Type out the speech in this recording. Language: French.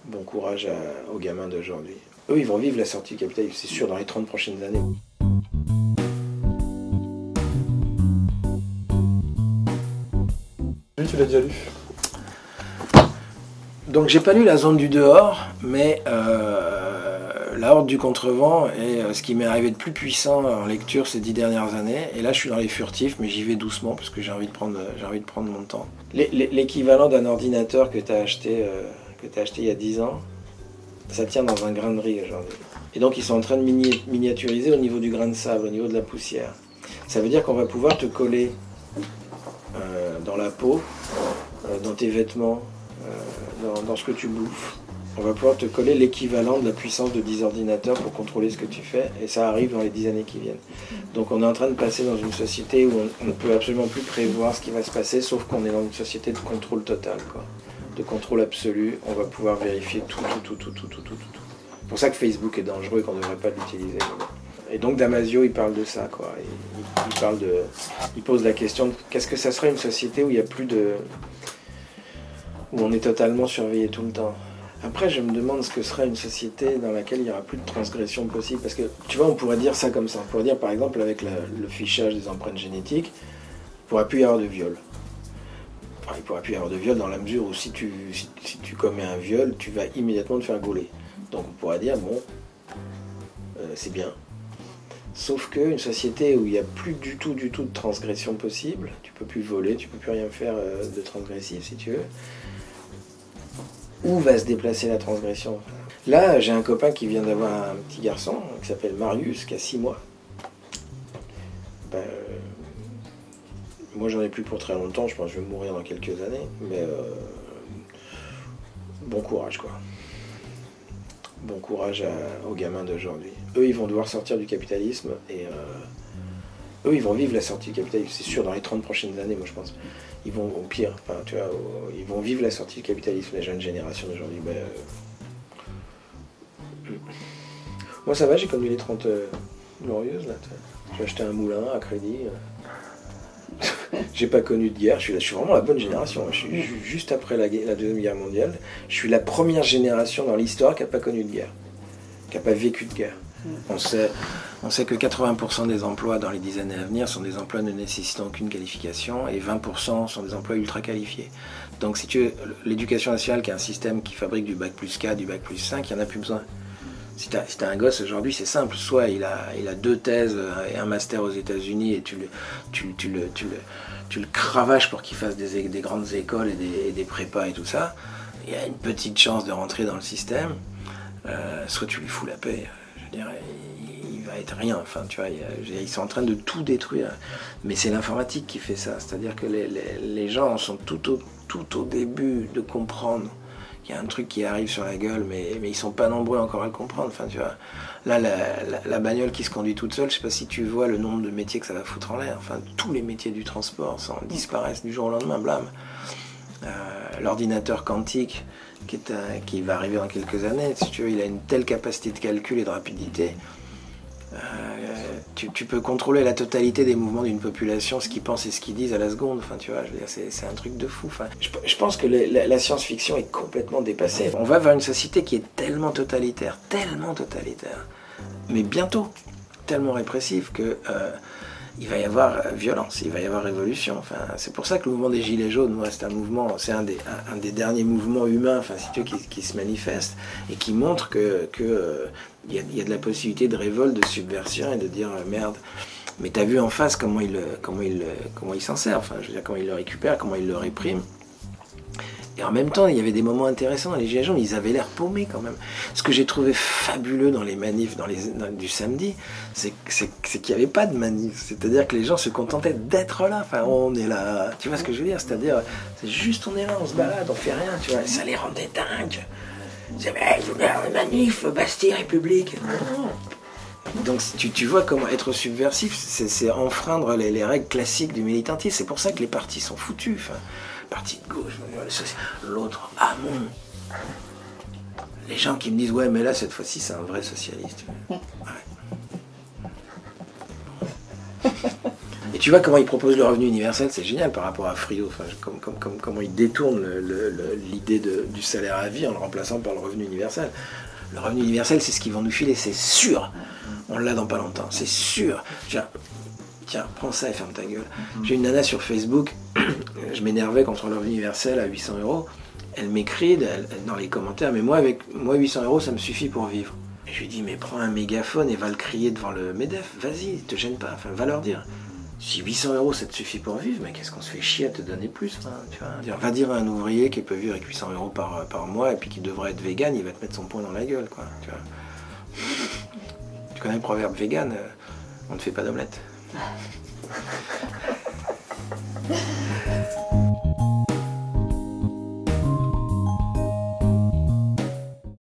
Bon courage aux gamins d'aujourd'hui. Eux, ils vont vivre la sortie du capitalisme, c'est sûr, dans les 30 prochaines années. Tu l'as déjà lu? Donc j'ai pas lu La Zone du dehors, mais La Horde du contrevent est ce qui m'est arrivé de plus puissant en lecture ces 10 dernières années. Et là je suis dans les furtifs, mais j'y vais doucement parce que j'ai envie de prendre mon temps. L'équivalent d'un ordinateur que tu as acheté il y a 10 ans, ça tient dans un grain de riz aujourd'hui. Et donc ils sont en train de miniaturiser au niveau du grain de sable, au niveau de la poussière. Ça veut dire qu'on va pouvoir te coller dans la peau, dans tes vêtements, dans ce que tu bouffes. On va pouvoir te coller l'équivalent de la puissance de 10 ordinateurs pour contrôler ce que tu fais, et ça arrive dans les 10 années qui viennent. Donc on est en train de passer dans une société où on ne peut absolument plus prévoir ce qui va se passer, sauf qu'on est dans une société de contrôle total, quoi. De contrôle absolu. On va pouvoir vérifier tout. C'est pour ça que Facebook est dangereux et qu'on ne devrait pas l'utiliser. Et donc Damasio, il parle de ça, quoi. Il pose la question de qu'est-ce que ça serait une société où il n'y a plus de... où on est totalement surveillé tout le temps. Après, je me demande ce que serait une société dans laquelle il n'y aura plus de transgression possible. Parce que, tu vois, on pourrait dire ça comme ça. On pourrait dire, par exemple, avec le fichage des empreintes génétiques, il ne pourra plus y avoir de viol. Enfin, il ne pourra plus y avoir de viol dans la mesure où si tu commets un viol, tu vas immédiatement te faire gauler. Donc on pourrait dire, bon, c'est bien. Sauf qu'une société où il n'y a plus du tout de transgression possible, tu peux plus voler, tu peux plus rien faire de transgressif si tu veux. Où va se déplacer la transgression? Là, j'ai un copain qui vient d'avoir un petit garçon qui s'appelle Marius, qui a 6 mois. Moi, j'en ai plus pour très longtemps, je pense que je vais mourir dans quelques années, mais bon courage, quoi. Bon courage aux gamins d'aujourd'hui. Eux, ils vont devoir sortir du capitalisme et eux, ils vont vivre la sortie du capitalisme, c'est sûr, dans les 30 prochaines années, moi je pense. Ils vont, au pire, enfin, tu vois, ils vont vivre la sortie du capitalisme, les jeunes générations d'aujourd'hui. Moi ça va, j'ai connu les 30 glorieuses, là. J'ai acheté un moulin à crédit. J'ai pas connu de guerre, je suis vraiment la bonne génération. Je suis juste après la Deuxième Guerre mondiale. Je suis la première génération dans l'histoire qui n'a pas connu de guerre, qui n'a pas vécu de guerre. On sait que 80% des emplois dans les 10 années à venir sont des emplois ne nécessitant aucune qualification et 20% sont des emplois ultra qualifiés. Donc si tu veux, l'éducation nationale qui est un système qui fabrique du bac plus 4, du bac plus 5, il n'y en a plus besoin. Si t'as un gosse aujourd'hui, c'est simple, soit il a 2 thèses et un master aux États-Unis et tu le cravaches pour qu'il fasse des grandes écoles et des prépas et tout ça, il y a une petite chance de rentrer dans le système, soit tu lui fous la paix, je dirais, il va être rien, enfin tu vois, ils sont en train de tout détruire, mais c'est l'informatique qui fait ça, c'est-à-dire que les gens sont tout au début de comprendre. Il y a un truc qui arrive sur la gueule, mais ils sont pas nombreux encore à le comprendre. Enfin, tu vois, là, la bagnole qui se conduit toute seule, je sais pas si tu vois le nombre de métiers que ça va foutre en l'air. Enfin, tous les métiers du transport disparaissent du jour au lendemain, blâme. L'ordinateur quantique qui va arriver dans quelques années, si tu veux, il a une telle capacité de calcul et de rapidité. Tu peux contrôler la totalité des mouvements d'une population, ce qu'ils pensent et ce qu'ils disent à la seconde. Enfin, tu vois, je veux dire, c'est un truc de fou. Enfin, je pense que la science-fiction est complètement dépassée. On va vers une société qui est tellement totalitaire, mais bientôt tellement répressive que il va y avoir violence, il va y avoir révolution. Enfin, c'est pour ça que le mouvement des Gilets jaunes, moi, c'est un des derniers mouvements humains, enfin, si tu veux, qui se manifeste et qui montre que il y a de la possibilité de révolte, de subversion et de dire merde. Mais t'as vu en face comment il s'en sert, enfin, je veux dire, comment il le récupère, comment il le réprime. Et en même temps, il y avait des moments intéressants dans les Gilets jaunes, ils avaient l'air paumés quand même. Ce que j'ai trouvé fabuleux dans les manifs du samedi, c'est qu'il n'y avait pas de manif. C'est-à-dire que les gens se contentaient d'être là. Enfin, on est là, tu vois ce que je veux dire? C'est-à-dire, c'est juste on est là, on se balade, on fait rien, tu vois. Et ça les rendait dingues. Ils disaient, mais il faut bien un manif, Bastille, République. Donc tu vois comment être subversif, c'est enfreindre les règles classiques du militantisme. C'est pour ça que les partis sont foutus. Enfin, parti de gauche, l'autre, Hamon. Les gens qui me disent, ouais, mais là, cette fois-ci, c'est un vrai socialiste. Ouais. Et tu vois comment ils proposent le revenu universel, c'est génial par rapport à Friot. Enfin, comment ils détournent l'idée du salaire à vie en le remplaçant par le revenu universel. Le revenu universel, c'est ce qu'ils vont nous filer, c'est sûr. On l'a dans pas longtemps, c'est sûr. Tiens, prends ça et ferme ta gueule. J'ai une nana sur Facebook, je m'énervais contre le revenu universel à 800 €. Elle m'écrit dans les commentaires, mais moi, 800 €, ça me suffit pour vivre. Et je lui dis, mais prends un mégaphone et va le crier devant le MEDEF. Vas-y, te gêne pas, enfin, va leur dire. Si 800 € ça te suffit pour vivre, mais qu'est-ce qu'on se fait chier à te donner plus, hein, tu vois. Va dire à un ouvrier qui peut vivre avec 800 € par mois et puis qui devrait être vegan, il va te mettre son poing dans la gueule, quoi. Tu vois. Tu connais le proverbe vegan, on ne fait pas d'omelette.